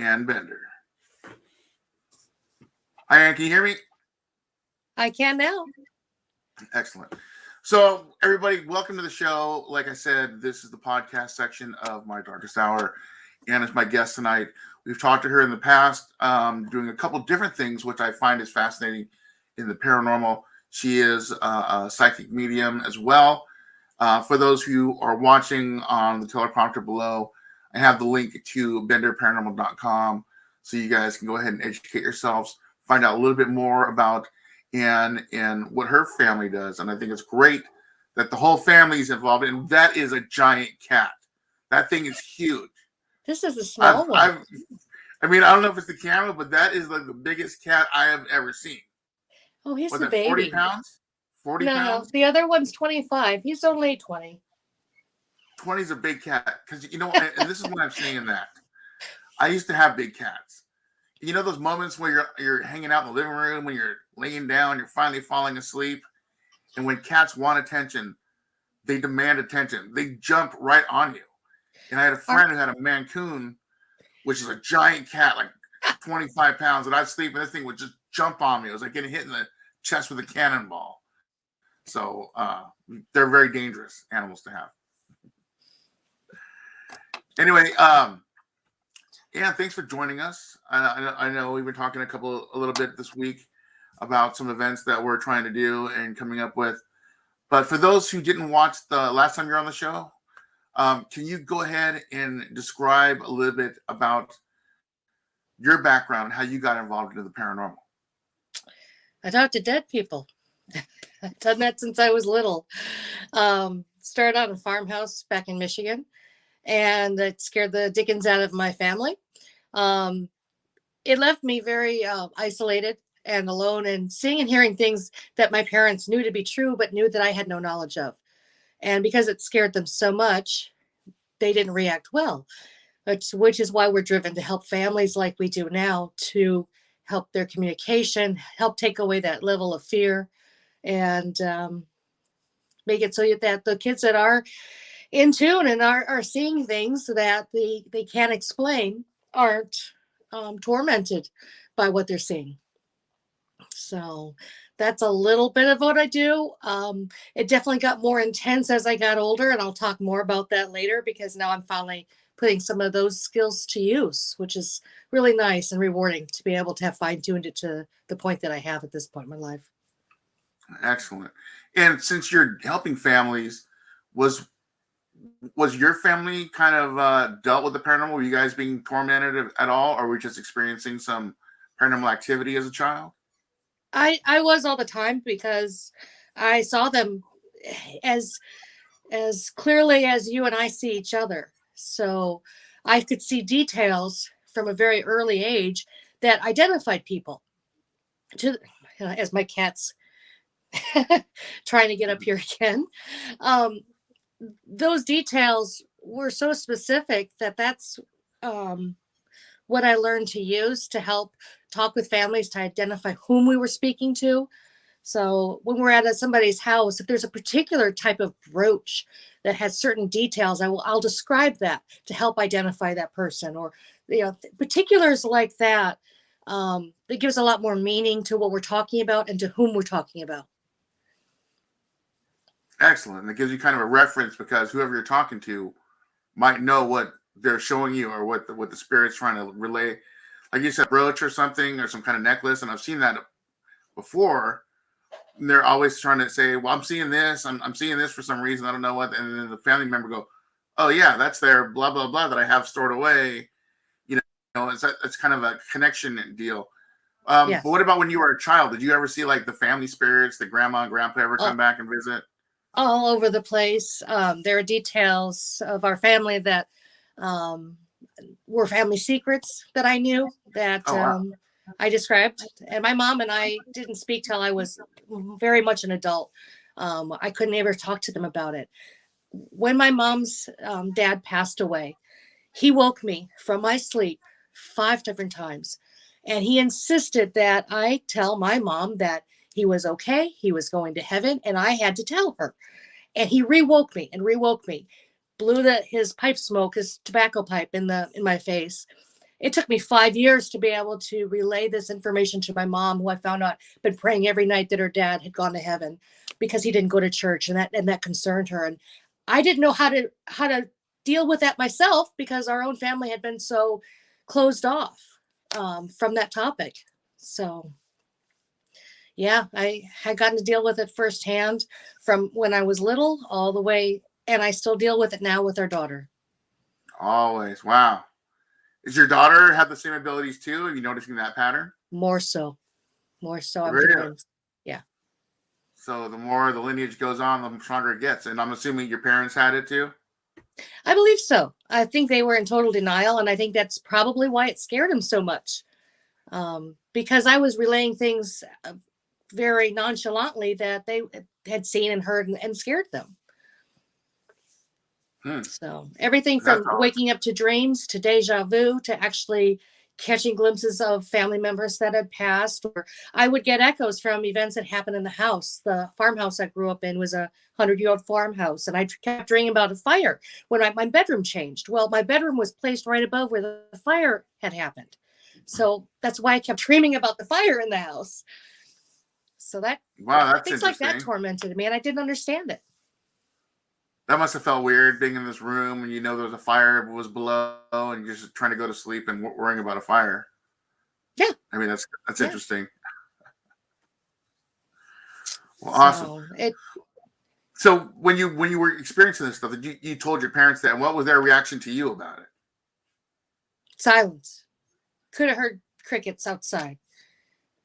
and Bender. Hi, Ann, can you hear me? I can now. Excellent. So, everybody, welcome to the show. Like I said, this is the podcast section of My Darkest Hour. Ann is my guest tonight. We've talked to her in the past, doing a couple different things, which I find is fascinating in the paranormal. She is a psychic medium as well. For those who are watching on the teleprompter below, I have the link to benderparanormal.com so you guys can go ahead and educate yourselves, find out a little bit more about Ann and what her family does. And I think it's great that the whole family is involved. And that is a giant cat. That thing is huge. This is a small one. I mean, I don't know if it's the camera, but that is like the biggest cat I have ever seen. Oh, he's Was the it baby. 40 pounds? 40 pounds? No, the other one's 25. He's only 20. 20 is a big cat. Because, you know, and this is what I'm saying that. I used to have big cats. You know those moments where you're hanging out in the living room, when you're laying down, you're finally falling asleep, and when cats want attention, they demand attention. They jump right on you. And I had a friend who had a Mancoon, which is a giant cat, like 25 pounds, and I'd sleep, and this thing would just jump on me. It was like getting hit in the chest with a cannonball. So they're very dangerous animals to have. Anyway, yeah, thanks for joining us. I know we've been talking a little bit this week about some events that we're trying to do and coming up with. But for those who didn't watch the last time you're on the show, can you go ahead and describe a little bit about your background and how you got involved into the paranormal? I talk to dead people. I've done that since I was little. Started out in a farmhouse back in Michigan, and it scared the dickens out of my family. It left me very isolated and alone, and seeing and hearing things that my parents knew to be true, but knew that I had no knowledge of. And because it scared them so much, they didn't react well, which is why we're driven to help families like we do now, to help their communication, help take away that level of fear, and make it so that the kids that are in tune and are seeing things that they can't explain aren't tormented by what they're seeing. So that's a little bit of what I do. It definitely got more intense as I got older, and I'll talk more about that later, because now I'm finally putting some of those skills to use, which is really nice and rewarding to be able to have fine-tuned it to the point that I have at this point in my life. Excellent. And since you're helping families, was your family kind of dealt with the paranormal? Were you guys being tormented at all, or were you just experiencing some paranormal activity as a child? I was all the time, because I saw them as clearly as you and I see each other. So I could see details from a very early age that identified people. As my cat's trying to get up here again. Those details were so specific that's what I learned to use to help talk with families, to identify whom we were speaking to. So when we're at somebody's house, if there's a particular type of brooch that has certain details, I'll describe that to help identify that person, or particulars like that. That gives a lot more meaning to what we're talking about and to whom we're talking about. Excellent. And it gives you kind of a reference, because whoever you're talking to might know what they're showing you, or what the spirit's trying to relay. Like you said, brooch or something, or some kind of necklace. And I've seen that before. And they're always trying to say, well, I'm seeing this. I'm seeing this for some reason. I don't know what. And then the family member go, oh, yeah, that's their blah, blah, blah that I have stored away. It's kind of a connection deal. Yes. But what about when you were a child? Did you ever see like the family spirits, the grandma and grandpa ever come back and visit? All over the place. There are details of our family that were family secrets that I knew, that I described. And my mom and I didn't speak till I was very much an adult. I couldn't ever talk to them about it. When my mom's dad passed away, he woke me from my sleep 5 different times. And he insisted that I tell my mom that he was okay, he was going to heaven, and I had to tell her. And he rewoke me, blew his pipe smoke, his tobacco pipe in my face, it took me 5 years to be able to relay this information to my mom, who I found out been praying every night that her dad had gone to heaven because he didn't go to church, and that concerned her. And I didn't know how to deal with that myself because our own family had been so closed off from that topic. So yeah, I had gotten to deal with it firsthand from when I was little all the way, and I still deal with it now with our daughter. Always. Wow. Is your daughter have the same abilities too? Are you noticing that pattern? More so, I'm Really? convinced. Yeah, So the more the lineage goes on, the stronger it gets. And I'm assuming your parents had it too? I believe so. I think they were in total denial, and I think that's probably why it scared them so much. Because I was relaying things very nonchalantly that they had seen and heard and scared them. So everything That's from all. waking up to dreams to deja vu to actually catching glimpses of family members that had passed, or I would get echoes from events that happened in the house. The farmhouse I grew up in was a 100-year-old farmhouse, and I kept dreaming about a fire when my bedroom changed. Well, my bedroom was placed right above where the fire had happened. So that's why I kept dreaming about the fire in the house. So that Wow, that's things like that interesting. tormented me, and I didn't understand it. That must have felt weird being in this room and there was a fire was below and you're just trying to go to sleep and worrying about a fire. Yeah. I mean, that's Yeah. interesting. Well, awesome. So when you were experiencing this stuff, you told your parents that, and what was their reaction to you about it? Silence. Could have heard crickets outside.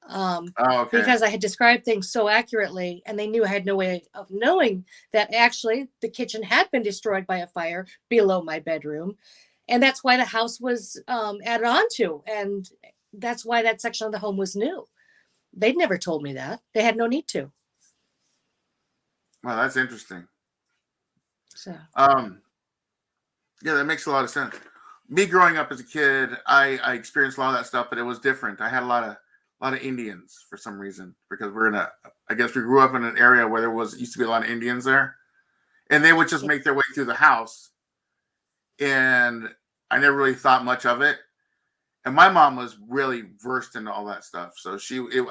Oh, okay. Because I had described things so accurately, and they knew I had no way of knowing that actually the kitchen had been destroyed by a fire below my bedroom. And that's why the house was added on to. And that's why that section of the home was new. They'd never told me that. They had no need to. Well, that's interesting. So, yeah, that makes a lot of sense. Me growing up as a kid, I experienced a lot of that stuff, but it was different. I had a lot of Indians for some reason because I guess we grew up in an area where used to be a lot of Indians there, and they would just make their way through the house, and I never really thought much of it. And my mom was really versed in all that stuff, so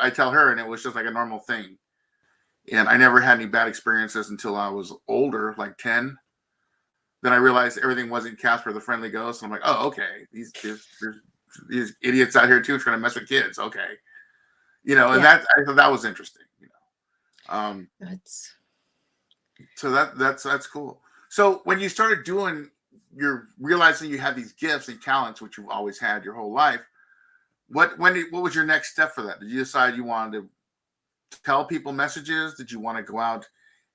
I tell her, and it was just like a normal thing. And I never had any bad experiences until I was older, like 10. Then I realized everything wasn't Casper the Friendly Ghost. And I'm like, oh, okay. There's these idiots out here too trying to mess with kids. Okay. And I thought that was interesting, So that's cool. So when you started you're realizing you had these gifts and talents, which you've always had your whole life. What was your next step for that? Did you decide you wanted to tell people messages? Did you want to go out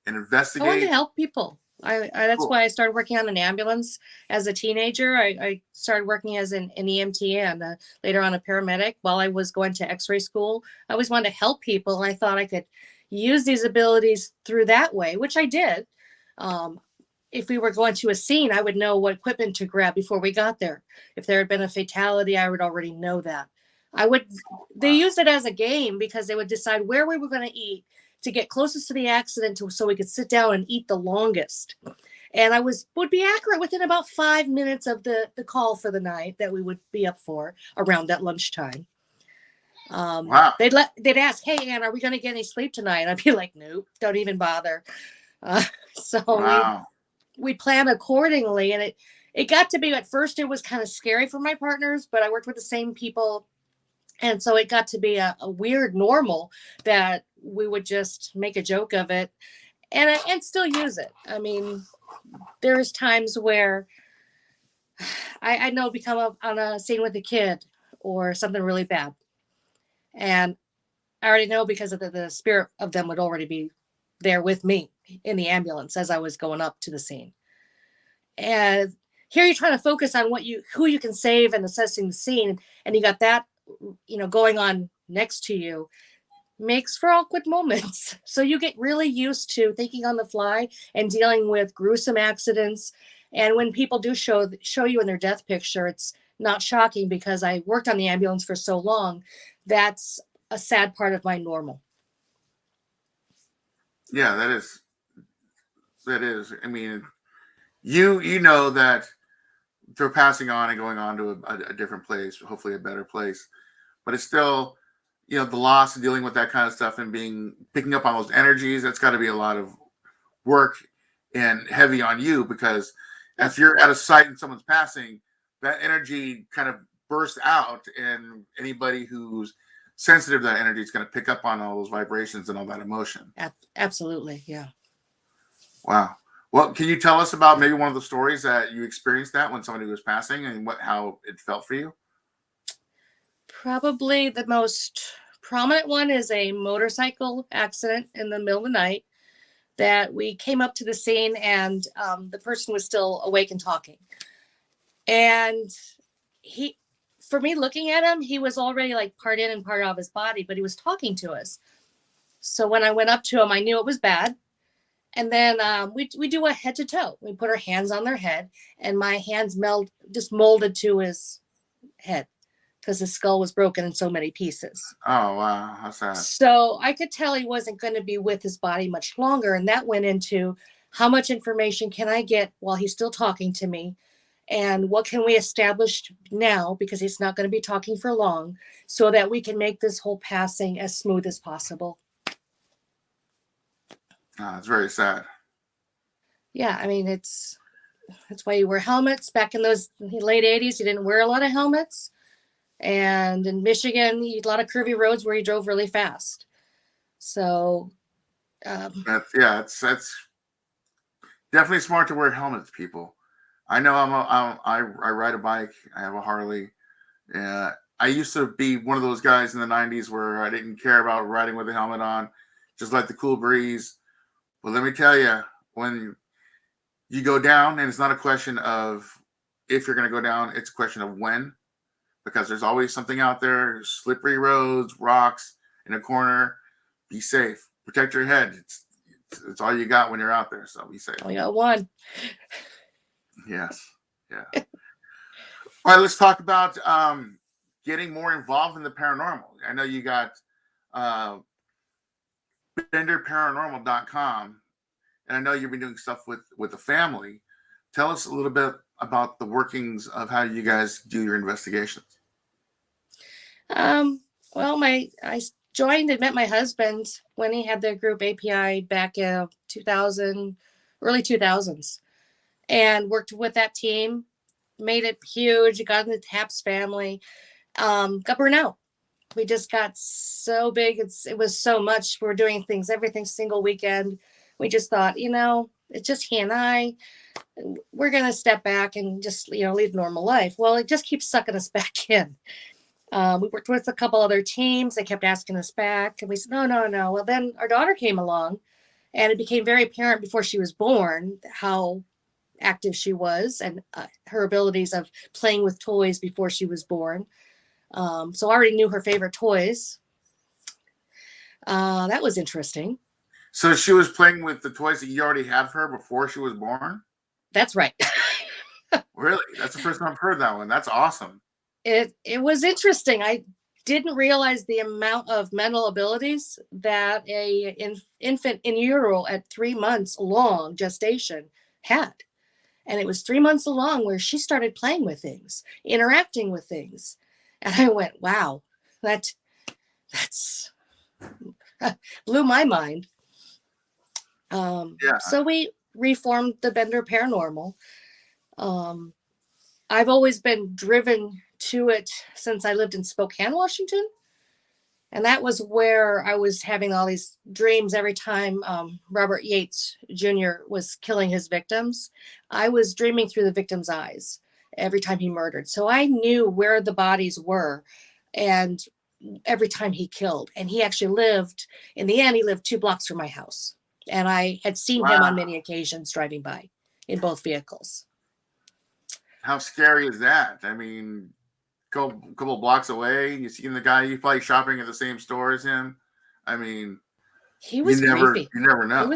and investigate? I wanted to help people. That's Cool. why I started working on an ambulance as a teenager. I started working as an EMT and later on a paramedic while I was going to x-ray school. I always wanted to help people, and I thought I could use these abilities through that way, which I did. If we were going to a scene, I would know what equipment to grab before we got there. If there had been a fatality, I would already know that. They used it as a game because they would decide where we were going to eat to get closest to the accident so we could sit down and eat the longest. And I would be accurate within about 5 minutes of the call for the night that we would be up for around that lunchtime. Wow. They'd ask, hey, Ann, are we going to get any sleep tonight? I'd be like, nope, don't even bother. We plan accordingly. And it got to be, at first it was kind of scary for my partners, but I worked with the same people. And so it got to be a weird normal that we would just make a joke of it and still use it. I mean, there's times where I know become on a scene with a kid or something really bad. And I already know because of the spirit of them would already be there with me in the ambulance as I was going up to the scene. And here you're trying to focus on who you can save and assessing the scene. And you got that, going on next to you, makes for awkward moments. So you get really used to thinking on the fly and dealing with gruesome accidents. And when people do show you in their death picture, it's not shocking because I worked on the ambulance for so long. That's a sad part of my normal. Yeah, that is. I mean, you know that they're passing on and going on to a different place, hopefully a better place. But it's still, the loss and dealing with that kind of stuff and picking up on those energies. That's got to be a lot of work and heavy on you, because if you're at a site and someone's passing, that energy kind of bursts out, and anybody who's sensitive to that energy is going to pick up on all those vibrations and all that emotion. Absolutely. Yeah. Wow. Well, can you tell us about maybe one of the stories that you experienced that when somebody was passing, and how it felt for you? Probably the most prominent one is a motorcycle accident in the middle of the night that we came up to the scene, and the person was still awake and talking. And for me looking at him, he was already like part in and part out of his body, but he was talking to us. So when I went up to him, I knew it was bad. And then we do a head to toe. We put our hands on their head, and my hands just molded to his head because his skull was broken in so many pieces. Oh, wow. How sad. So I could tell he wasn't going to be with his body much longer. And that went into how much information can I get while he's still talking to me? And what can we establish now, because he's not going to be talking for long, so that we can make this whole passing as smooth as possible. It's very sad. Yeah, I mean, that's why you wear helmets. Back in those late 80s, you didn't wear a lot of helmets. And in Michigan, you had a lot of curvy roads where you drove really fast. So, that's definitely smart to wear helmets, people. I know I ride a bike. I have a Harley. I used to be one of those guys in the 90s where I didn't care about riding with a helmet on, just like the cool breeze. But let me tell you, when you go down, and it's not a question of if you're going to go down, it's a question of when, because there's always something out there, slippery roads, rocks in a corner. Be safe. Protect your head. It's all you got when you're out there, so be safe. Only got one. Yes. Yeah. All right, let's talk about getting more involved in the paranormal. I know you got benderparanormal.com, and I know you've been doing stuff with the family. Tell us a little bit about the workings of how you guys do your investigations. Well, I joined and met my husband when he had the group API back in 2000, early 2000s, and worked with that team, made it huge, got in the TAPS family, got burnt out. We just got so big. It was so much. We were doing everything single weekend. We just thought, it's just he and I. We're going to step back and just, lead normal life. Well, it just keeps sucking us back in. We worked with a couple other teams. They kept asking us back. And we said, no. Well, then our daughter came along, and it became very apparent before she was born how active she was, and her abilities of playing with toys before she was born. So I already knew her favorite toys. That was interesting. So she was playing with the toys that you already had for her before she was born? That's right. Really? That's the first time I've heard that one. That's awesome. It was interesting. I didn't realize the amount of mental abilities that an infant in utero at 3 months long gestation had. And it was 3 months along where she started playing with things, interacting with things. And I went, wow, that's blew my mind. So we reformed the Bender Paranormal. I've always been driven to it since I lived in Spokane, Washington. And that was where I was having all these dreams every time Robert Yates Jr. was killing his victims. I was dreaming through the victim's eyes every time he murdered. So I knew where the bodies were, and every time he killed. And he actually in the end, he lived 2 blocks from my house. And I had seen him on many occasions driving by in both vehicles. How scary is that? I mean, couple blocks away, you see the guy, you probably shopping at the same store as him. I mean, he was creepy. You never know.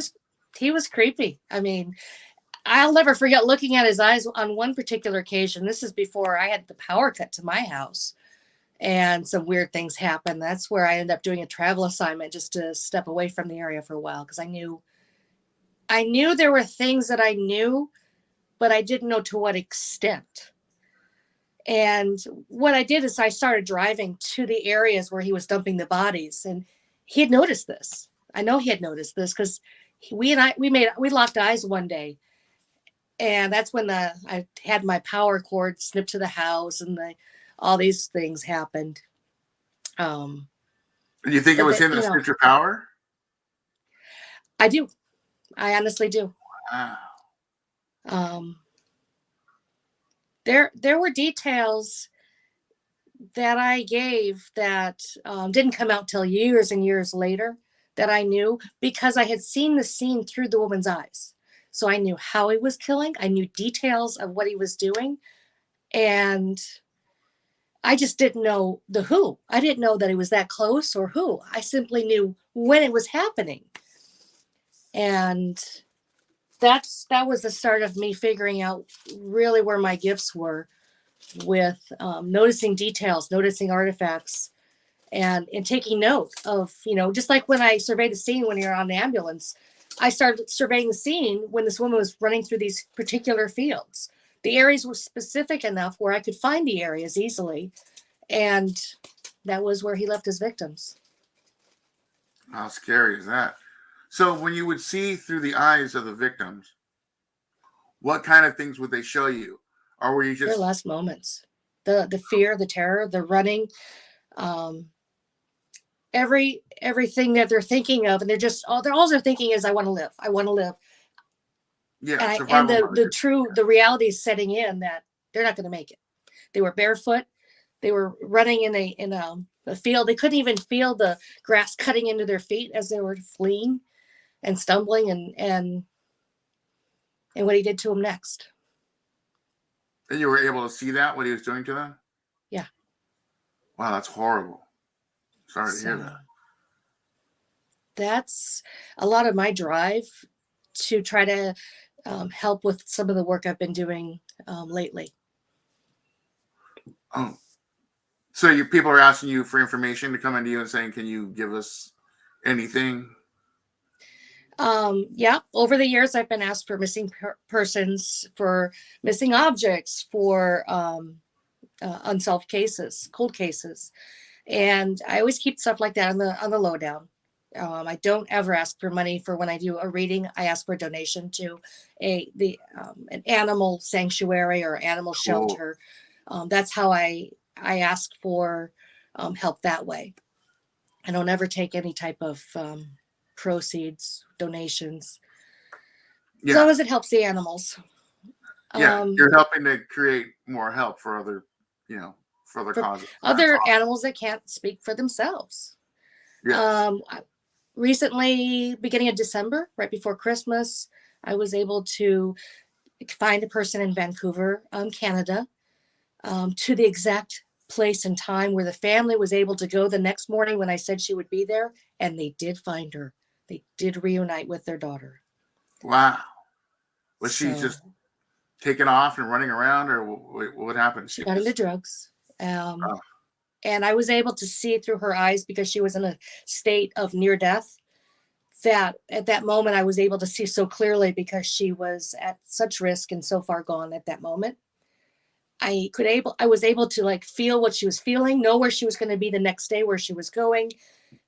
He was creepy. I mean, I'll never forget looking at his eyes on one particular occasion. This is before I had the power cut to my house, and some weird things happened. That's where I ended up doing a travel assignment just to step away from the area for a while, because I knew there were things that I knew, but I didn't know to what extent. And what I did is I started driving to the areas where he was dumping the bodies, and he had noticed this. I know he had noticed this because we locked eyes one day, and that's when I had my power cord snipped to the house, and all these things happened. And you think it But was him that snipped your power? I do. I honestly do. Wow. There were details that I gave that didn't come out till years and years later that I knew because I had seen the scene through the woman's eyes. So I knew how he was killing. I knew details of what he was doing. And I just didn't know the who. I didn't know that it was that close or who. I simply knew when it was happening. And that was the start of me figuring out really where my gifts were with noticing details, noticing artifacts, and taking note of, just like when I surveyed the scene when you're on the ambulance, I started surveying the scene when this woman was running through these particular fields. The areas were specific enough where I could find the areas easily. And that was where he left his victims. How scary is that? So when you would see through the eyes of the victims, what kind of things would they show you? Or were you just their last moments? The fear, the terror, the running, everything that they're thinking of, and all they're thinking is, I want to live. I want to live. Yeah, And survival mode. the reality is setting in that they're not going to make it. They were barefoot. They were running in a field. They couldn't even feel the grass cutting into their feet as they were fleeing and stumbling, and what he did to them next. And you were able to see that, what he was doing to them? Yeah. Wow, that's horrible. Sorry to hear that. That's a lot of my drive to try to help with some of the work I've been doing lately. Oh, so people are asking you for information to come into you and saying, "Can you give us anything?" Yeah, over the years, I've been asked for missing persons, for missing objects, for unsolved cases, cold cases, and I always keep stuff like that on the lowdown. I don't ever ask for money for when I do a reading. I ask for a donation to an animal sanctuary or animal shelter. That's how I ask for help that way. I don't ever take any type of proceeds, donations, as long as it helps the animals. Yeah, you're helping to create more help for other, for other causes. Other animals that can't speak for themselves. Yes. Recently, beginning of December, right before Christmas, I was able to find a person in Vancouver, Canada, to the exact place and time where the family was able to go the next morning when I said she would be there, and they did find her. They did reunite with their daughter. Wow. Was she just taking off and running around, or what happened? She got into drugs. And I was able to see through her eyes, because she was in a state of near death, that at that moment I was able to see so clearly, because she was at such risk and so far gone at that moment. I was able to feel what she was feeling, know where she was going to be the next day, where she was going.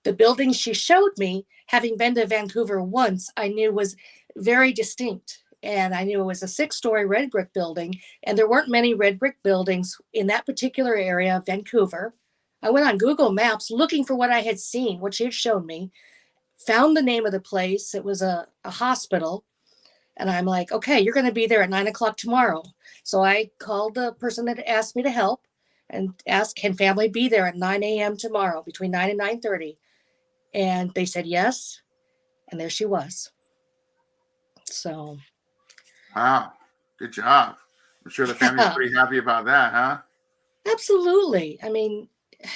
The building she showed me, having been to Vancouver once, I knew was very distinct. And I knew it was a 6-story red brick building, and there weren't many red brick buildings in that particular area of Vancouver. I went on Google Maps looking for what I had seen, what she had shown me, found the name of the place. It was a hospital. And I'm like, okay, you're going to be there at 9:00 tomorrow. So I called the person that asked me to help and asked, can family be there at 9 a.m. tomorrow, between 9 and 9:30? And they said yes. And there she was. So. Wow. Good job. I'm sure the family's pretty happy about that, huh? Absolutely. I mean,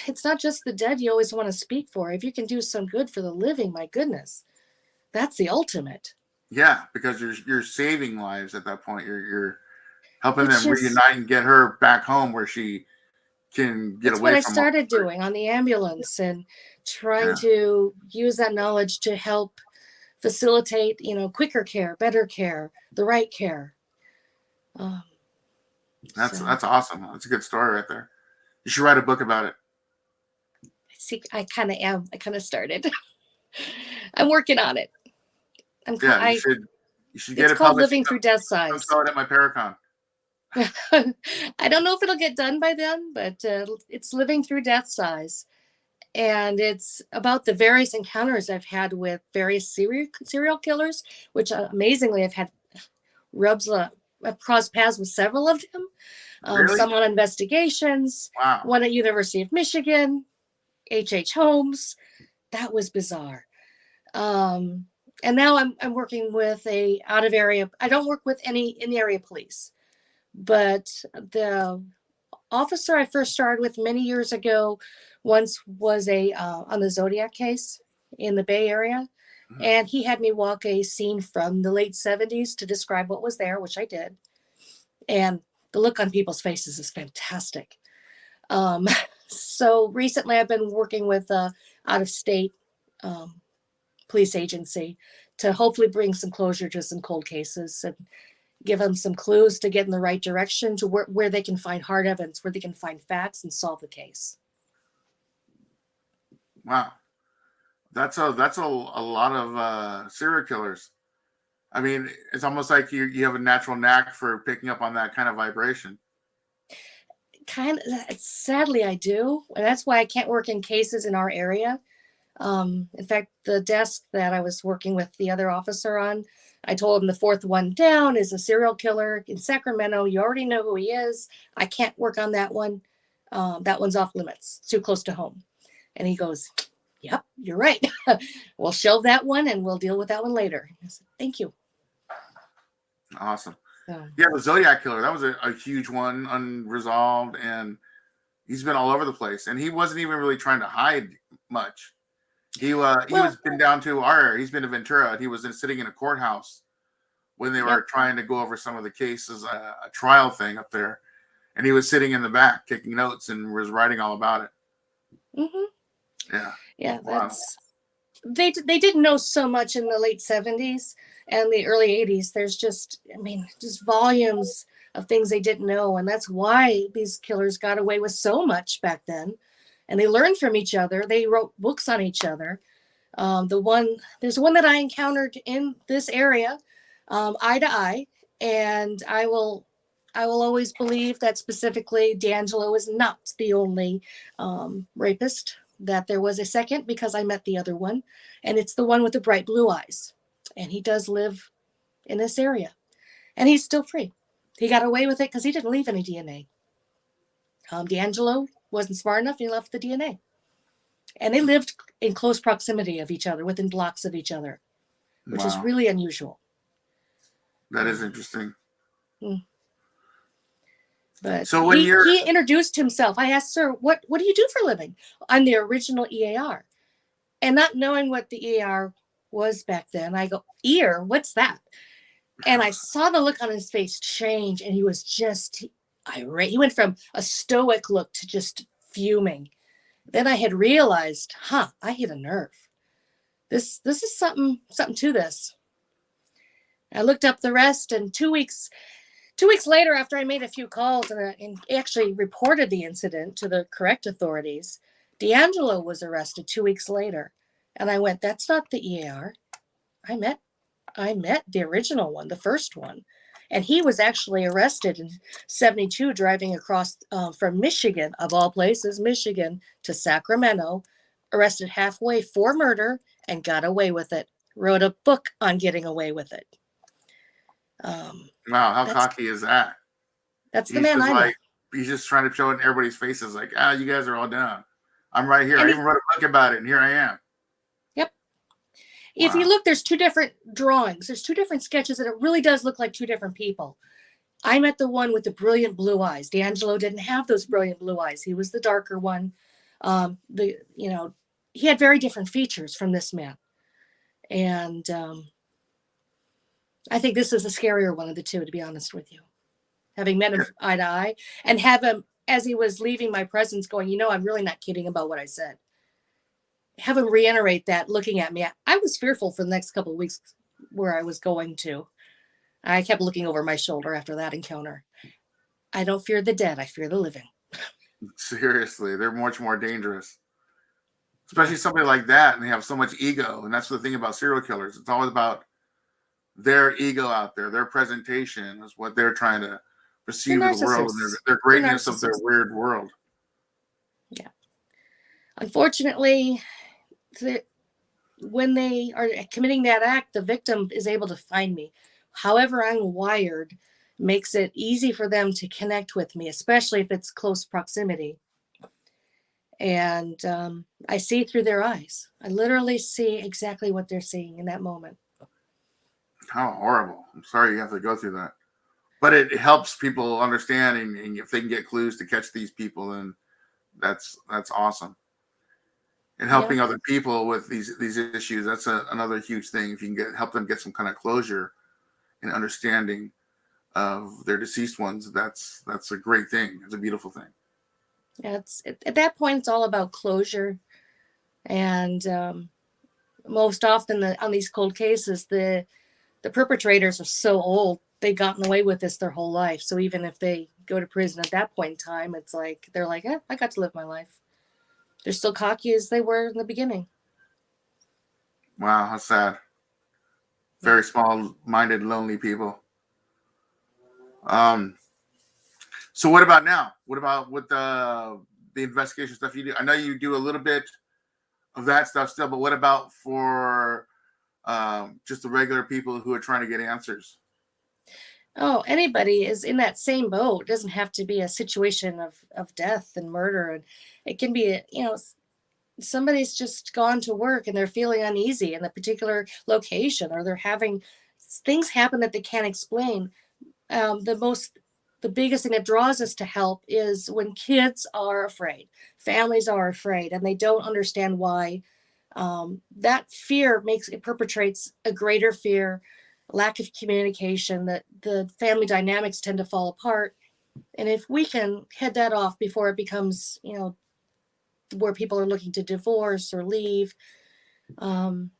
it's not just the dead you always want to speak for. If you can do some good for the living, my goodness, that's the ultimate. Yeah, because you're saving lives at that point. You're helping them reunite and get her back home where she can get away from. That's what I started doing on the ambulance, and trying to use that knowledge to help facilitate, quicker care, better care, the right care. So awesome. That's a good story right there. You should write a book about it. see, I kind of am. I kind of started. I'm working on it. Yeah, you I. should. You should get It's it called published. Living Through Death Come Size. sell it at my Paracon. I don't know if it'll get done by then, but it's Living Through Death Size. And it's about the various encounters I've had with various serial killers, which amazingly I've had rubs. I've crossed paths with several of them. Really? Some on investigations, Wow. one at University of Michigan, H.H. Holmes. That was bizarre. And now I'm working with a out of area. I don't work with any in the area police, but the officer I first started with many years ago once was a on the Zodiac case in the Bay Area. Mhm. And he had me walk a scene from the late 70s to describe what was there, which I did. And the look on people's faces is fantastic. Um, so recently I've been working with out of state um, police agency to hopefully bring some closure to some cold cases and give them some clues to get in the right direction to where they can find hard evidence, where they can find facts and solve the case. Wow. That's a lot of serial killers. I mean, it's almost like you have a natural knack for picking up on that kind of vibration. Kind of, sadly, I do. And that's why I can't work in cases in our area. In fact, the desk that I was working with the other officer on, I told him the fourth one down is a serial killer in Sacramento. You already know who he is. I can't work on that one. That one's off limits, it's too close to home. And he goes, "Yep, you're right. We'll shelve that one and we'll deal with that one later." I said, "Thank you." Awesome. So, Yeah, the Zodiac killer, that was a huge one, unresolved, and he's been all over the place. And he wasn't even really trying to hide much. He well, was been down to our area. He's been to Ventura. He was sitting in a courthouse when they were yep. trying to go over some of the cases, a trial thing up there. And he was sitting in the back taking notes and was writing all about it. Hmm. Yeah. Yeah, Wow. they didn't know so much in the late 70s and the early 80s. There's just, I mean, just volumes of things they didn't know. And that's why these killers got away with so much back then. And they learned from each other. They wrote books on each other. There's one that I encountered in this area, eye to eye. And I will always believe that specifically D'Angelo is not the only rapist, that there was a second because I met the other one, and it's the one with the bright blue eyes. And he does live in this area, and he's still free. He got away with it because he didn't leave any DNA. D'Angelo wasn't smart enough, he left the DNA. And they lived in close proximity of each other, within blocks of each other, which is Wow. really unusual. That is interesting. But So when he introduced himself. I asked, "Sir, what do you do for a living?" I'm the original EAR. And not knowing what the EAR was back then, I go, "Ear? What's that?" And I saw the look on his face change, and he was just irate. He went from a stoic look to just fuming. Then I had realized, I hit a nerve. This is something to this. I looked up the rest, and 2 weeks later, after I made a few calls and actually reported the incident to the correct authorities, D'Angelo was arrested 2 weeks later. And I went, "That's not the EAR. I met the original one, the first one." And he was actually arrested in 72 driving across from Michigan, of all places, Michigan, to Sacramento, arrested halfway for murder and got away with it. Wrote a book on getting away with it. wow, how That's cocky is that? that's the He's man just I met. like he's just trying to show in everybody's faces, like, you guys are all done. I'm right here. And I even wrote a book about it, and here I am. yep. If you Wow. look, there's two different drawings. There's two different sketches, and it really does look like two different people. I met the one with the brilliant blue eyes. D'Angelo didn't have those brilliant blue eyes. He was the darker one. He had very different features from this man. And I think this is the scarier one of the two, to be honest with you. Having met him eye to eye and have him, as he was leaving my presence, going, "I'm really not kidding about what I said." Have him reiterate that, looking at me. I was fearful for the next couple of weeks where I was going to. I kept looking over my shoulder after that encounter. I don't fear the dead. I fear the living. Seriously, they're much more dangerous. Especially somebody like that, and they have so much ego. And that's the thing about serial killers. It's always about their ego out there, their presentation is what they're trying to They're perceive to the world, and narcissists. their They're greatness of their narcissists. weird world. Yeah. Unfortunately, when they are committing that act, the victim is able to find me. However, I'm wired makes it easy for them to connect with me, especially if it's close proximity. And I see through their eyes. I literally see exactly what they're seeing in that moment. How horrible. I'm sorry you have to go through that. But it helps people understand, and if they can get clues to catch these people, then that's awesome. And Yeah. helping other people with these issues, that's another huge thing. If you can help them get some kind of closure and understanding of their deceased ones, that's a great thing. It's a beautiful thing. Yeah, it's at that point it's all about closure. And most often on these cold cases, the perpetrators are so old, they've gotten away with this their whole life. So even if they go to prison at that point in time, it's like they're like, I got to live my life. They're still cocky as they were in the beginning. Wow, how sad. Very small-minded, lonely people. So what about now? What about with the investigation stuff you do? I know you do a little bit of that stuff still, but what about for just the regular people who are trying to get answers? Oh, anybody is in that same boat. It doesn't have to be a situation of death and murder. And it can be, somebody's just gone to work and they're feeling uneasy in a particular location, or they're having things happen that they can't explain. The biggest thing that draws us to help is when kids are afraid, families are afraid, and they don't understand why. That fear it perpetrates a greater fear, lack of communication, that the family dynamics tend to fall apart. And if we can head that off before it becomes, where people are looking to divorce or leave, um,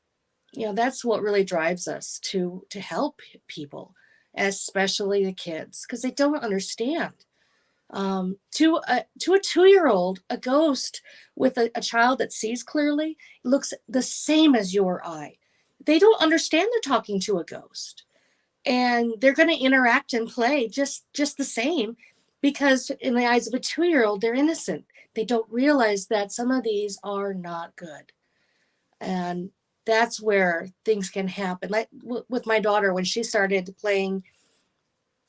that's what really drives us to help people, especially the kids, because they don't understand. To a 2-year-old, a ghost with a child that sees clearly looks the same as your eye. They don't understand they're talking to a ghost, and they're going to interact and play just the same, because in the eyes of a 2-year-old, they're innocent. They don't realize that some of these are not good, and that's where things can happen. Like with my daughter, when she started playing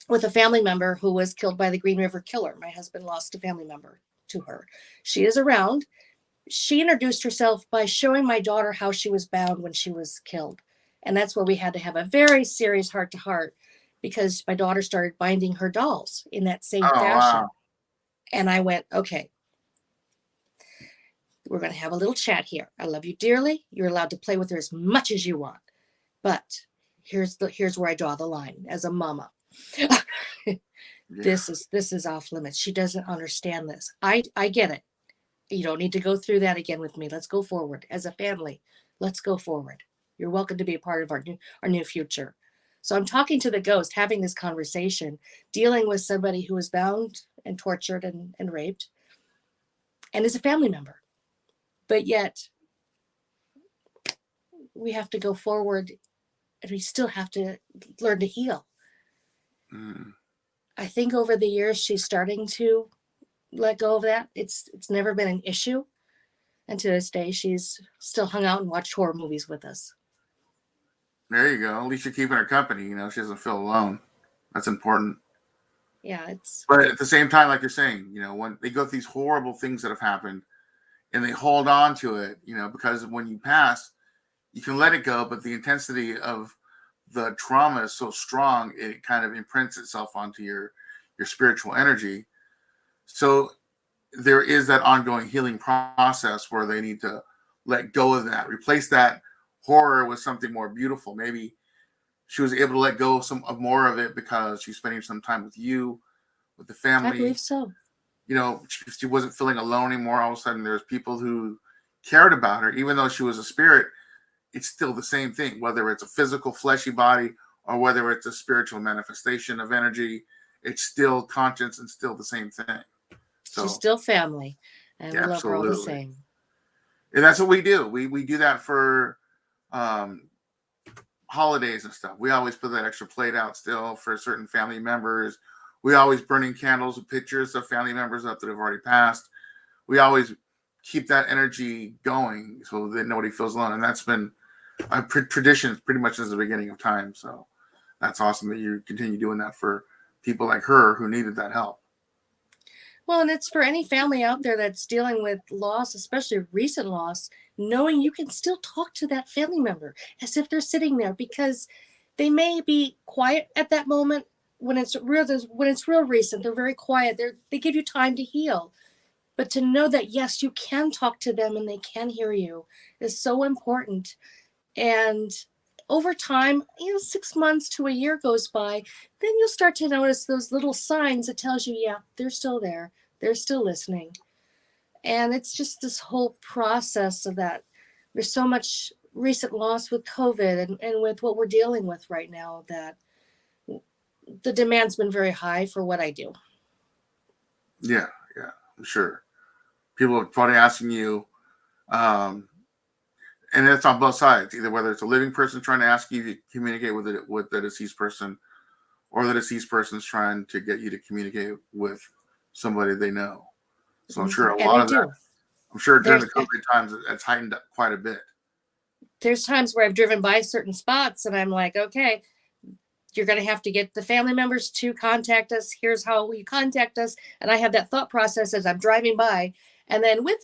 with a family member who was killed by the Green River Killer. My husband lost a family member to her. She is around. She introduced herself by showing my daughter how she was bound when she was killed. And that's where we had to have a very serious heart to heart, because my daughter started binding her dolls in that same Oh fashion. wow. And I went, okay, we're going to have a little chat here. I love you dearly. You're allowed to play with her as much as you want. But here's where I draw the line as a mama. Yeah. This is off limits. She doesn't understand this. I get it. You don't need to go through that again with me. Let's go forward as a family. Let's go forward. You're welcome to be a part of our new future. So I'm talking to the ghost, having this conversation, dealing with somebody who was bound and tortured and raped, and is a family member. But yet we have to go forward, and we still have to learn to heal. Mm. I think over the years she's starting to let go of that. It's never been an issue. And to this day, she's still hung out and watched horror movies with us. There you go. At least you're keeping her company. She doesn't feel alone. That's important. Yeah, it's But at the same time, like you're saying, when they go through these horrible things that have happened and they hold on to it, because when you pass, you can let it go, but the intensity of the trauma is so strong, it kind of imprints itself onto your spiritual energy. So there is that ongoing healing process where they need to let go of that, replace that horror with something more beautiful. Maybe she was able to let go of more of it because she's spending some time with you, with the I family. believe so. She wasn't feeling alone anymore. All of a sudden, there's people who cared about her, even though she was a spirit. It's still the same thing, whether it's a physical, fleshy body or whether it's a spiritual manifestation of energy. it's still conscience and still the same thing. So She's still family, and we love her all the absolutely. same. And that's what we do. We do that for um, holidays and stuff. We always put that extra plate out still for certain family members. We always burning candles with pictures of family members up that have already passed. We always keep that energy going so that nobody feels alone. And that's been a tradition pretty much since the beginning of time. So that's awesome that you continue doing that for people like her who needed that help. Well, and it's for any family out there that's dealing with loss, especially recent loss, knowing you can still talk to that family member as if they're sitting there, because they may be quiet at that moment when it's real recent. They're very quiet. They give you time to heal. But to know that, yes, you can talk to them and they can hear you is so important. And over time, 6 months to a year goes by, then you'll start to notice those little signs that tells you, yeah, they're still there. They're still listening. And it's just this whole process of that. There's so much recent loss with COVID and with what we're dealing with right now, that the demand's been very high for what I do. Yeah, I'm sure. People are probably asking you, and it's on both sides, either whether it's a living person trying to ask you to communicate with the deceased person, or the deceased person's trying to get you to communicate with somebody they know. So I'm sure a lot of that, I'm sure during the COVID times, it's heightened quite a bit. There's times where I've driven by certain spots and I'm like, okay, you're going to have to get the family members to contact us. Here's how you contact us. And I have that thought process as I'm driving by. And then within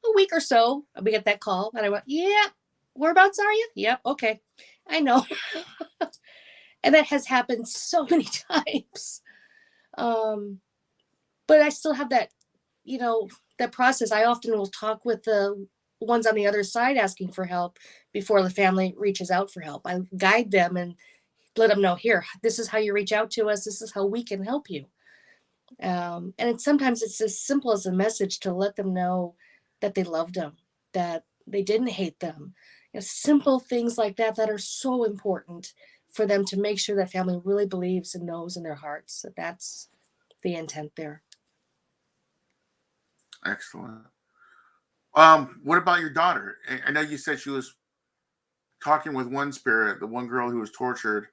a week or so, we get that call and I went, yeah, whereabouts are you? Yep. Okay. I know. And that has happened so many times. But I still have that, that process. I often will talk with the ones on the other side asking for help before the family reaches out for help. I guide them and let them know, here, this is how you reach out to us. This is how we can help you. And sometimes it's as simple as a message to let them know that they loved them, that they didn't hate them. Simple things like that are so important for them to make sure that family really believes and knows in their hearts that that's the intent there. Excellent. What about your daughter? I know you said she was talking with one spirit, the one girl who was tortured.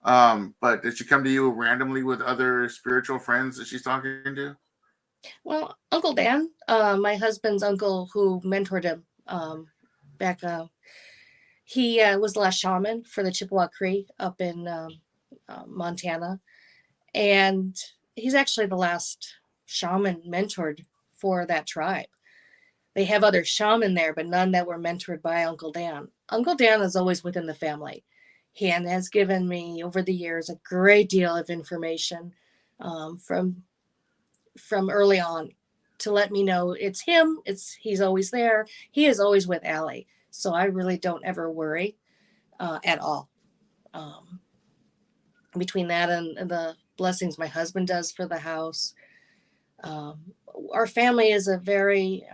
But did she come to you randomly with other spiritual friends that she's talking to? Well, Uncle Dan, my husband's uncle who mentored him back, he was the last shaman for the Chippewa Cree up in Montana. And he's actually the last shaman mentored for that tribe. They have other shaman there, but none that were mentored by Uncle Dan. Uncle Dan is always within the family. He has given me over the years a great deal of information from early on to let me know it's him. He's always there. He is always with Allie. So I really don't ever worry at all. Between that and the blessings my husband does for the house, our family is a very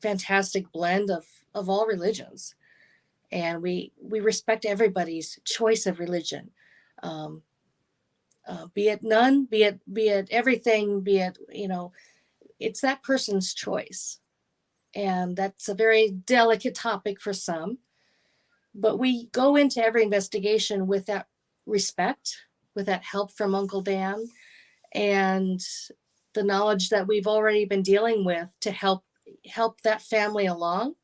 fantastic blend of all religions. And we respect everybody's choice of religion, be it none, be it everything, be it, it's that person's choice. And that's a very delicate topic for some. But we go into every investigation with that respect, with that help from Uncle Dan, and the knowledge that we've already been dealing with to help that family along.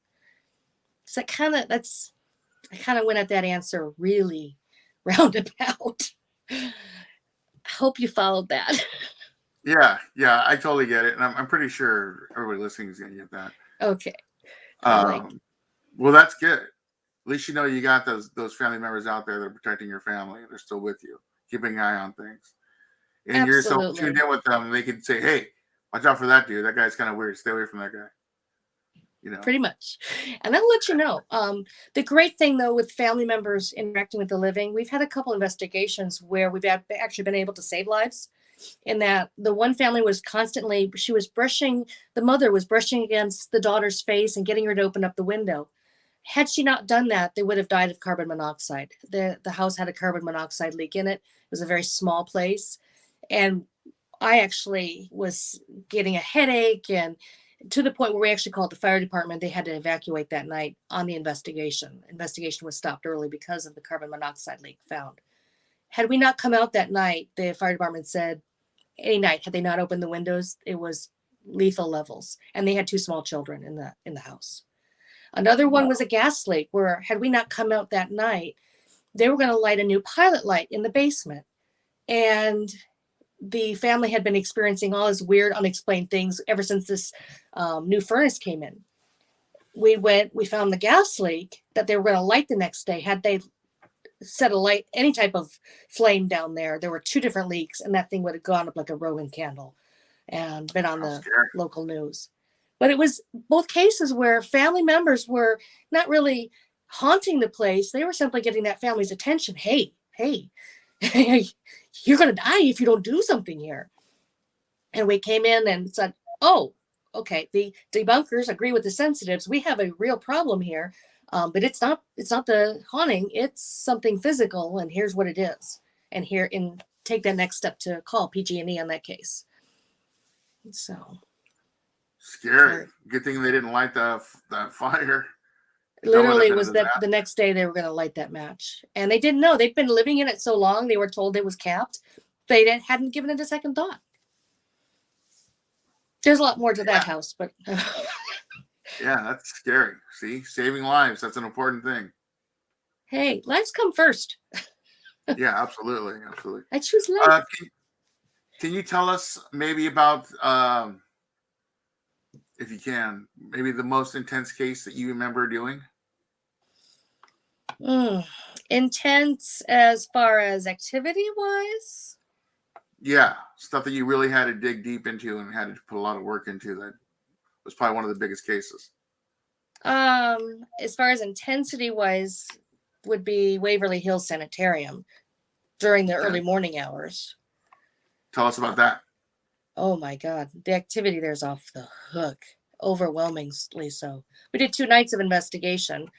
So I kind of went at that answer really roundabout. I hope you followed that. Yeah, I totally get it, and I'm pretty sure everybody listening is gonna get that. Okay. Well, that's good. At least you know you got those family members out there that are protecting your family. They're still with you, keeping an eye on things, and you're so tuned in with them. They can say, "Hey, watch out for that dude. That guy's kind of weird. Stay away from that guy." Pretty much. And they'll let you know. The great thing, though, with family members interacting with the living, we've had a couple investigations where we've actually been able to save lives. In that the one family was the mother was brushing against the daughter's face and getting her to open up the window. Had she not done that, they would have died of carbon monoxide. The house had a carbon monoxide leak in it. It was a very small place. And I actually was getting a headache, and to the point where we actually called the fire department. They had to evacuate that night on the investigation. Investigation was stopped early because of the carbon monoxide leak found. Had we not come out that night, the fire department said any night, had they not opened the windows, it was lethal levels. And they had 2 small children in the house. Another one was a gas leak where, had we not come out that night, they were going to light a new pilot light in the basement. And the family had been experiencing all this weird, unexplained things ever since this new furnace came in. We found the gas leak that they were going to light the next day. Had they set a light, any type of flame down there, there were 2 different leaks, and that thing would have gone up like a Roman candle and been on the local news. But it was both cases where family members were not really haunting the place. They were simply getting that family's attention. Hey, you're going to die if you don't do something here. And we came in and said, oh, okay, the debunkers agree with the sensitives. We have a real problem here. But it's not the haunting, it's something physical, and here's what it is. And take that next step to call PG&E on that case. So scary. Good thing they didn't light that fire. Literally, it was that the next day they were going to light that match, and they didn't know. They'd been living in it so long. They were told it was capped. They hadn't given it a second thought. There's a lot more to that house, but yeah, that's scary. See, saving lives, that's an important thing. Hey, lives come first. Yeah, absolutely. I choose life. Can you tell us maybe about, if you can, maybe the most intense case that you remember doing? Intense as far as activity-wise? Yeah, stuff that you really had to dig deep into and had to put a lot of work into. That was probably one of the biggest cases. As far as intensity-wise, would be Waverly Hills Sanitarium during the early morning hours. Tell us about that. Oh my God, the activity there's off the hook, overwhelmingly so. We did 2 nights of investigation.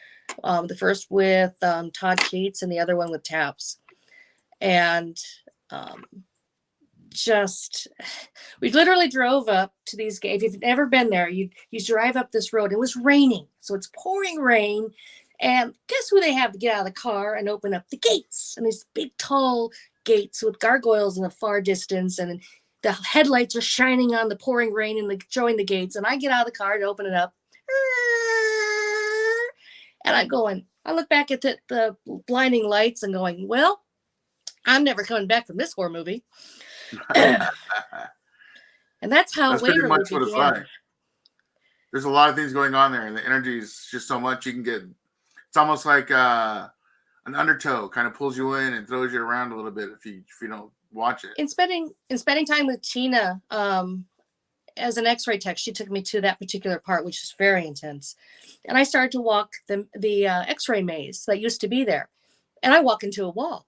The first with Todd Sheets and the other one with Taps, and we literally drove up to these gates. If you've never been there, you drive up this road. It was raining, so it's pouring rain. And guess who they have to get out of the car and open up the gates? And these big, tall gates with gargoyles in the far distance, and the headlights are shining on the pouring rain and showing the gates. And I get out of the car to open it up, and I look back at the blinding lights and going, well, I'm never coming back from this horror movie. And that's how pretty much began. what it's like. There's a lot of things going on there, and the energy is just so much. You can get, it's almost like an undertow, kind of pulls you in and throws you around a little bit if you don't watch it. In spending time with Tina, as an X-ray tech, she took me to that particular part, which is very intense. And I started to walk the X-ray maze that used to be there, and I walk into a wall.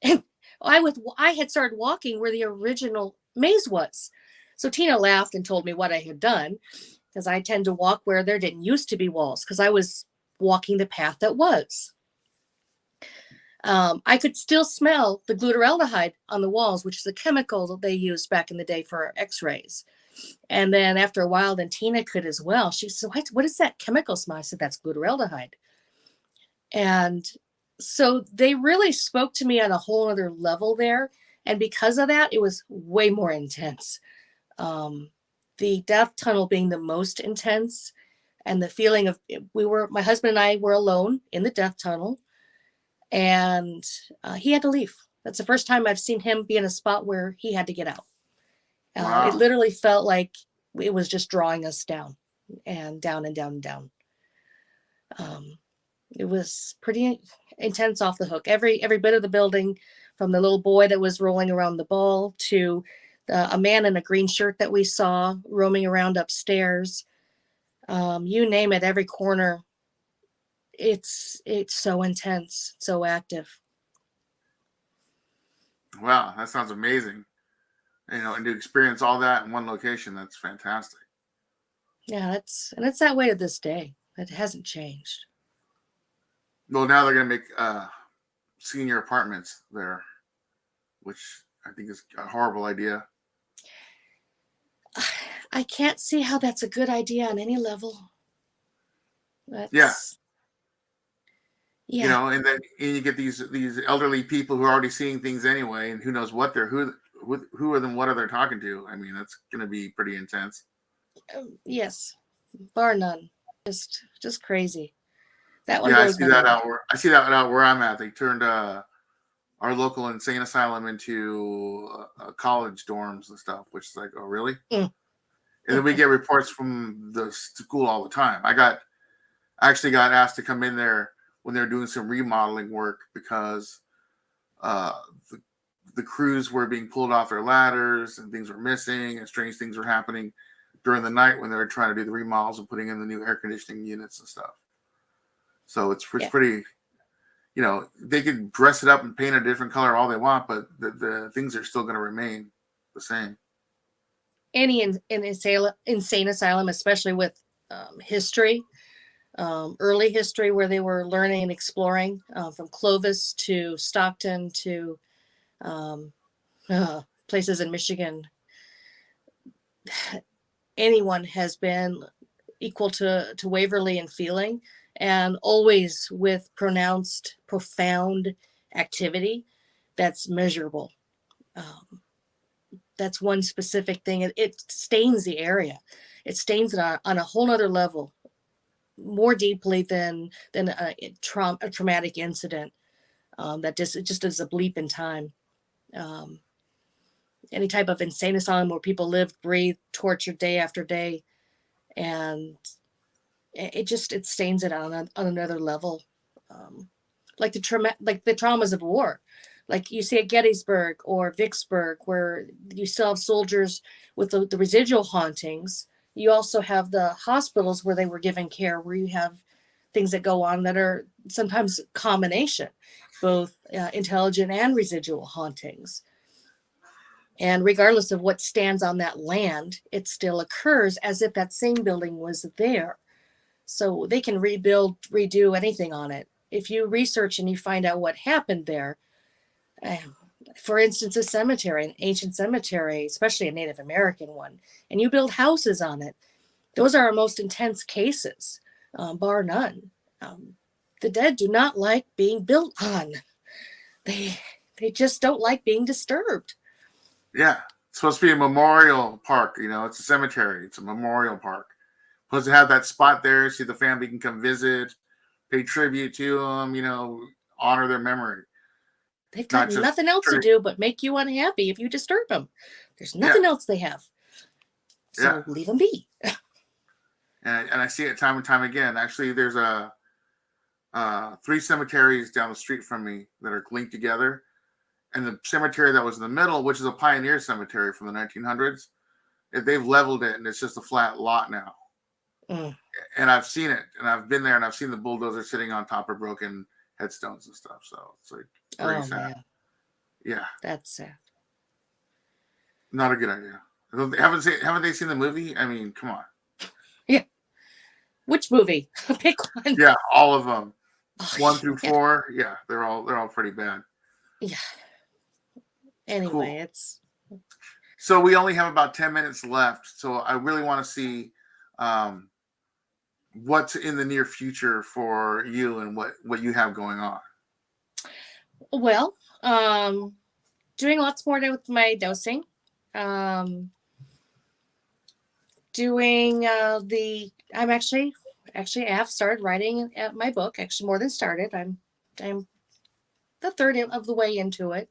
And I had started walking where the original maze was. So Tina laughed and told me what I had done, because I tend to walk where there didn't used to be walls, because I was walking the path that was. I could still smell the glutaraldehyde on the walls, which is a chemical that they used back in the day for X-rays. And then after a while, then Tina could as well. She said, what is that chemical smell? I said, that's glutaraldehyde. And so they really spoke to me on a whole other level there. And because of that, it was way more intense. The death tunnel being the most intense, and the feeling of my husband and I were alone in the death tunnel, and he had to leave. That's the first time I've seen him be in a spot where he had to get out. Wow. It literally felt like it was just drawing us down and down and down and down. It was pretty intense off the hook. Every bit of the building, from the little boy that was rolling around the ball to a man in a green shirt that we saw roaming around upstairs. You name it, every corner. It's so intense, so active. Wow, that sounds amazing. And to experience all that in one location, that's fantastic. Yeah, it's that way to this day. It hasn't changed. Well, now they're going to make senior apartments there, which I think it's a horrible idea. I can't see how that's a good idea on any level. Yeah, That's yeah. and then you get these elderly people who are already seeing things anyway, and who knows what they're who are them, what are they talking to? I mean, that's going to be pretty intense. Yes, bar none. Just crazy. That one Yeah, blows my mind. I see that out where I'm at. They turned our local insane asylum into college dorms and stuff, which is like, oh really? Mm. And then we get reports from the school all the time. I actually got asked to come in there when they were doing some remodeling work because uh, the crews were being pulled off their ladders and things were missing and strange things were happening during the night when they were trying to do the remodels and putting in the new air conditioning units and stuff. So it's Yeah. pretty, they could dress it up and paint a different color all they want, but the things are still going to remain the same. Any insane asylum, especially with history, early history, where they were learning and exploring, from Clovis to Stockton to um, places in Michigan. Anyone has been equal to Waverly in feeling, and always with pronounced, profound activity that's measurable. Um, that's one specific thing. It stains the area. It stains it on a whole nother level, more deeply than a traumatic incident, that just is a bleep in time. Um, any type of insane asylum where people live, breathe, tortured day after day, and it stains it on another level, like the traumas of war, like you see at Gettysburg or Vicksburg, where you still have soldiers with the residual hauntings. You also have the hospitals where they were given care, where you have things that go on that are sometimes combination, both intelligent and residual hauntings. And regardless of what stands on that land, it still occurs as if that same building was there. So they can rebuild, redo anything on it. If you research and you find out what happened there, for instance, a cemetery, an ancient cemetery, especially a Native American one, and you build houses on it, those are our most intense cases, bar none. The dead do not like being built on. They just don't like being disturbed. Yeah, it's supposed to be a memorial park. It's a cemetery. It's a memorial park. Supposed to have that spot there so the family can come visit, pay tribute to them, honor their memory. They've got Not just nothing else to do but make you unhappy if you disturb them. There's nothing else they have. So leave them be. And I see it time and time again. Actually, there's 3 cemeteries down the street from me that are linked together. And the cemetery that was in the middle, which is a pioneer cemetery from the 1900s, they've leveled it and it's just a flat lot now. Mm. And I've seen it, and I've been there, and I've seen the bulldozer sitting on top of broken headstones and stuff. So it's like pretty sad. Man. Yeah, that's sad. Not a good idea. Haven't they seen the movie? I mean, come on. Yeah. Which movie? Pick one. Yeah, all of them. Oh, 1 through 4. Yeah, they're all pretty bad. Yeah. Anyway, cool. It's. So we only have about 10 minutes left. So I really want to see what's in the near future for you and what you have going on. Well, doing lots more with my dowsing. Doing I'm actually I have started writing my book. Actually, more than started. I'm the third of the way into it,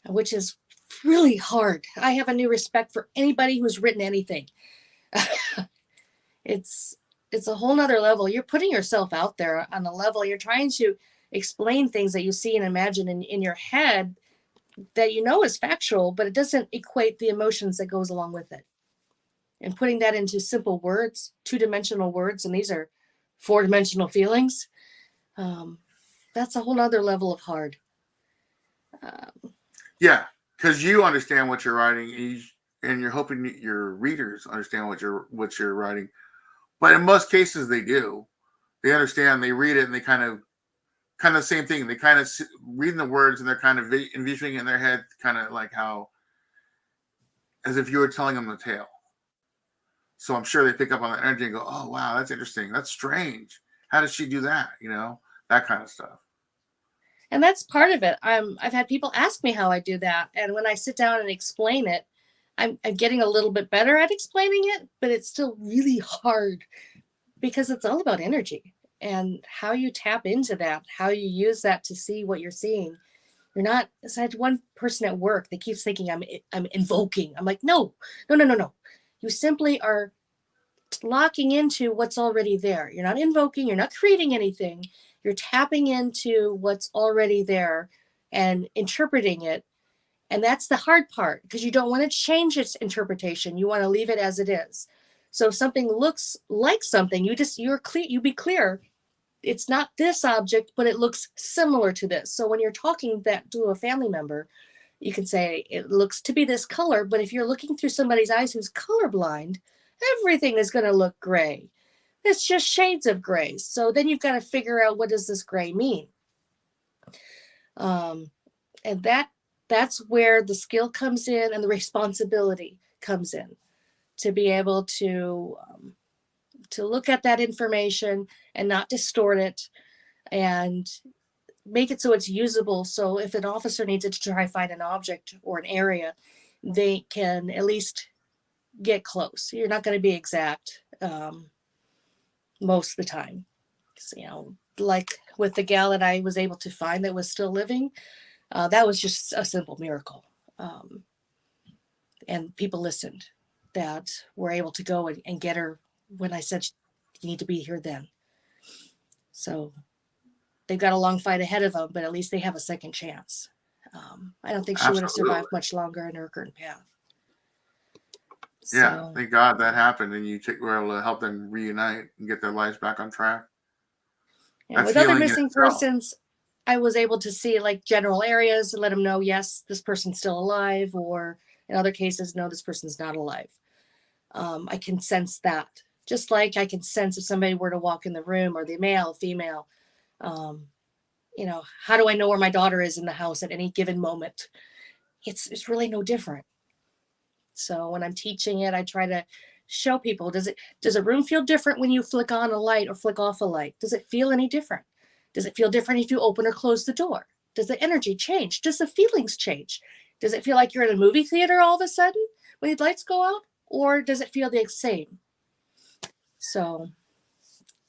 which is really hard. I have a new respect for anybody who's written anything. It's a whole nother level. You're putting yourself out there on a level. You're trying to explain things that you see and imagine in your head that is factual, but it doesn't equate the emotions that goes along with it. And putting that into simple words, 2-dimensional words, and these are 4-dimensional feelings. That's a whole other level of hard. Yeah, because you understand what you're writing, and you're hoping that your readers understand what you're writing. But in most cases, they do. They understand. They read it, and they kind of kind of the same thing. They kind of reading the words and they're kind of envisioning it in their head, kind of like how, as if you were telling them the tale. So I'm sure they pick up on that energy and go, oh, wow, that's interesting. That's strange. How does she do that? You know, that kind of stuff. And that's part of it. I've had people ask me how I do that. And when I sit down and explain it, I'm getting a little bit better at explaining it, but it's still really hard because it's all about energy and how you tap into that, how you use that to see what you're seeing. You're not, so I had one person at work that keeps thinking I'm invoking. I'm like, no. You simply are locking into what's already there. You're not invoking, you're not creating anything. You're tapping into what's already there and interpreting it. And that's the hard part because you don't want to change its interpretation. You want to leave it as it is. So if something looks like something, you be clear. It's not this object, but it looks similar to this. So when you're talking that to a family member, you can say it looks to be this color, but if you're looking through somebody's eyes who's colorblind, everything is going to look gray. It's just shades of gray. So then you've got to figure out, what does this gray mean? And that's where the skill comes in and the responsibility comes in, to be able to look at that information and not distort it and make it so it's usable. So if an officer needs to try find an object or an area, they can at least get close. You're not going to be exact most of the time. So, you know, like with the gal that I was able to find that was still living, that was just a simple miracle. And people listened, that were able to go and get her when I said, you need to be here then. So they've got a long fight ahead of them, but at least they have a second chance. I don't think she would have survived much longer in her current path. Yeah, thank God that happened, and you were able to help them reunite and get their lives back on track. Yeah, with other missing persons, I was able to see like general areas and let them know, yes, this person's still alive, or in other cases, no, this person's not alive. I can sense that. Just like I can sense if somebody were to walk in the room, or the male, female, you know, how do I know where my daughter is in the house at any given moment? It's really no different. So when I'm teaching it, I try to show people, does a room feel different when you flick on a light or flick off a light? Does it feel any different? Does it feel different if you open or close the door? Does the energy change? Does the feelings change? Does it feel like you're in a movie theater all of a sudden when the lights go out? Or does it feel the same? So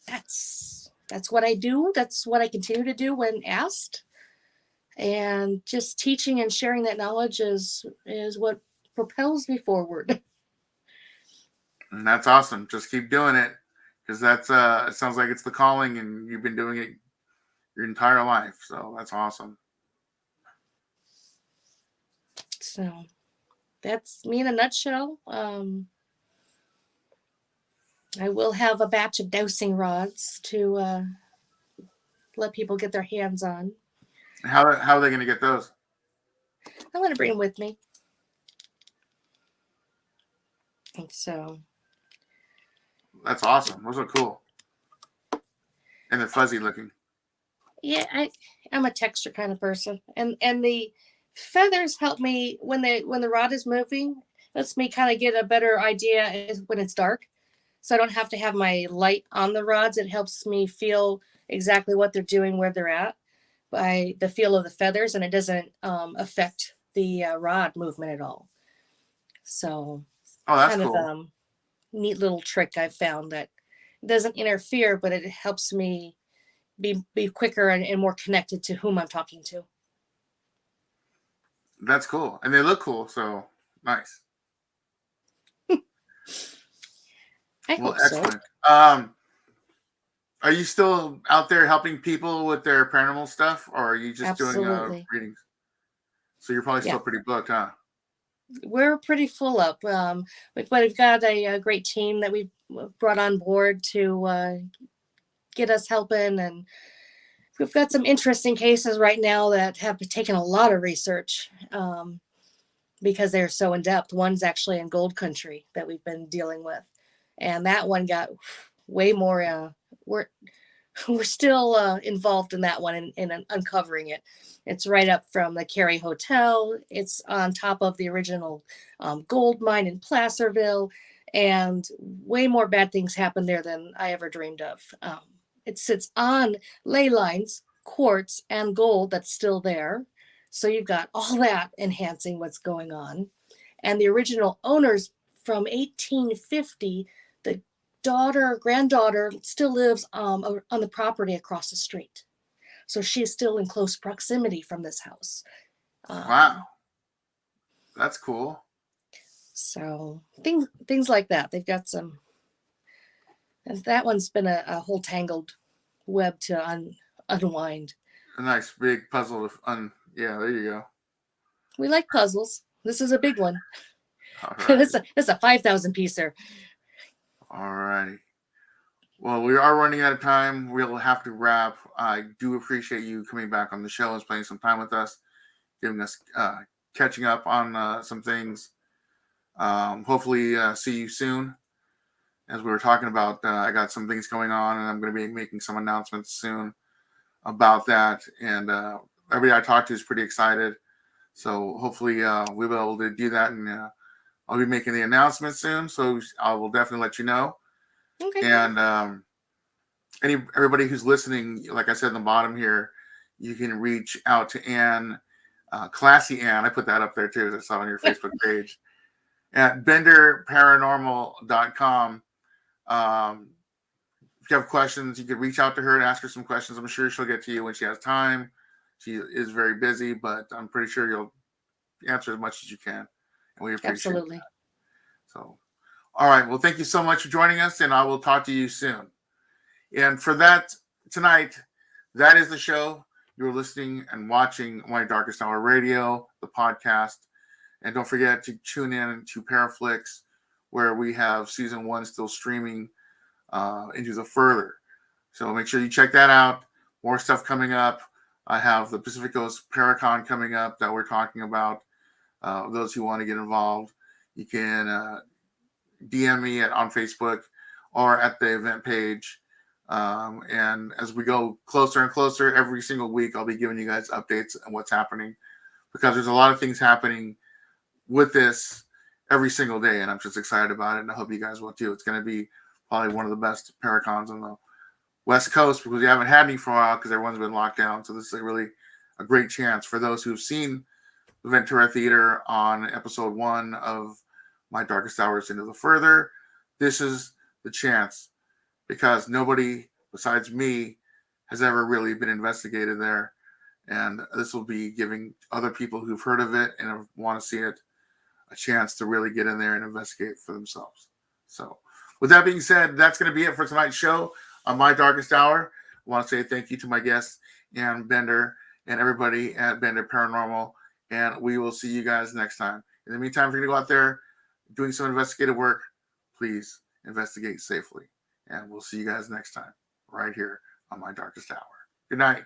that's what I do. That's what I continue to do when asked. And just teaching and sharing that knowledge is what propels me forward. And that's awesome. Just keep doing it, because that's it sounds like it's the calling, and you've been doing it your entire life. So that's awesome. So that's me in a nutshell. I will have a batch of dowsing rods to let people get their hands on. How are they going to get those? I'm going to bring them with me. And so. That's awesome. Those are cool. And they're fuzzy looking. Yeah, I'm a texture kind of person. And the feathers help me when the rod is moving. Lets me kind of get a better idea when it's dark. So I don't have to have my light on the rods. It helps me feel exactly what they're doing, where they're at, by the feel of the feathers, and it doesn't affect the rod movement at all. So that's kind cool. of neat little trick I've found that doesn't interfere, but it helps me be quicker and more connected to whom I'm talking to. That's cool. And they look cool, so nice. I hope excellent. So. Are you still out there helping people with their paranormal stuff, or are you just Absolutely. doing readings? So you're probably still pretty booked, huh? We're pretty full up. We've got a great team that we've brought on board to get us helping, and we've got some interesting cases right now that have taken a lot of research because they're so in depth. One's actually in Gold Country that we've been dealing with, and that one got way more. we're still involved in that one and uncovering it. It's right up from the Cary Hotel. It's on top of the original gold mine in Placerville, and way more bad things happen there than I ever dreamed of. It sits on ley lines, quartz, and gold that's still there. So you've got all that enhancing what's going on. And the original owners from 1850, the granddaughter still lives on the property across the street. So she is still in close proximity from this house. Wow, that's cool. So things like that. They've got some, and that one's been a whole tangled web to unwind. A nice big puzzle to yeah, there you go. We like puzzles. This is a big one. All right. This is a 5,000 piecer. All right. Well, we are running out of time. We'll have to wrap. I do appreciate you coming back on the show and spending some time with us, giving us catching up on some things. Hopefully, see you soon. As we were talking about, I got some things going on, and I'm going to be making some announcements soon about that. And everybody I talked to is pretty excited. So hopefully, we'll be able to do that, and I'll be making the announcement soon. So I will definitely let you know. Okay. And everybody who's listening, like I said in the bottom here, you can reach out to Anne, Classy Anne. I put that up there too, as I saw on your Facebook page, at benderparanormal.com. If you have questions, you can reach out to her and ask her some questions. I'm sure she'll get to you when she has time. She is very busy, but I'm pretty sure you'll answer as much as you can. And we appreciate Absolutely. that. So, all right. Well, thank you so much for joining us, and I will talk to you soon. And for that, tonight, that is the show. You're listening and watching My Darkest Hour Radio, the podcast. And don't forget to tune in to Paraflix, where we have season 1 still streaming into the further. So make sure you check that out. More stuff coming up. I have the Pacific Coast Paracon coming up that we're talking about. Those who want to get involved, you can DM me on Facebook or at the event page. And as we go closer and closer, every single week, I'll be giving you guys updates on what's happening, because there's a lot of things happening with this every single day, and I'm just excited about it, and I hope you guys will too. It's going to be probably one of the best Paracons on the West Coast, because we haven't had any for a while because everyone's been locked down. So this is really a great chance for those who've seen the Ventura Theater on episode 1 of My Darkest Hours Into the Further. This is the chance, because nobody besides me has ever really been investigated there. And this will be giving other people who've heard of it and want to see it a chance to really get in there and investigate for themselves. So with that being said, that's going to be it for tonight's show on My Darkest Hour. I want to say thank you to my guests, Ann Bender, and everybody at Bender Paranormal. And we will see you guys next time. In the meantime, if you're going to go out there doing some investigative work, please investigate safely. And we'll see you guys next time right here on My Darkest Hour. Good night.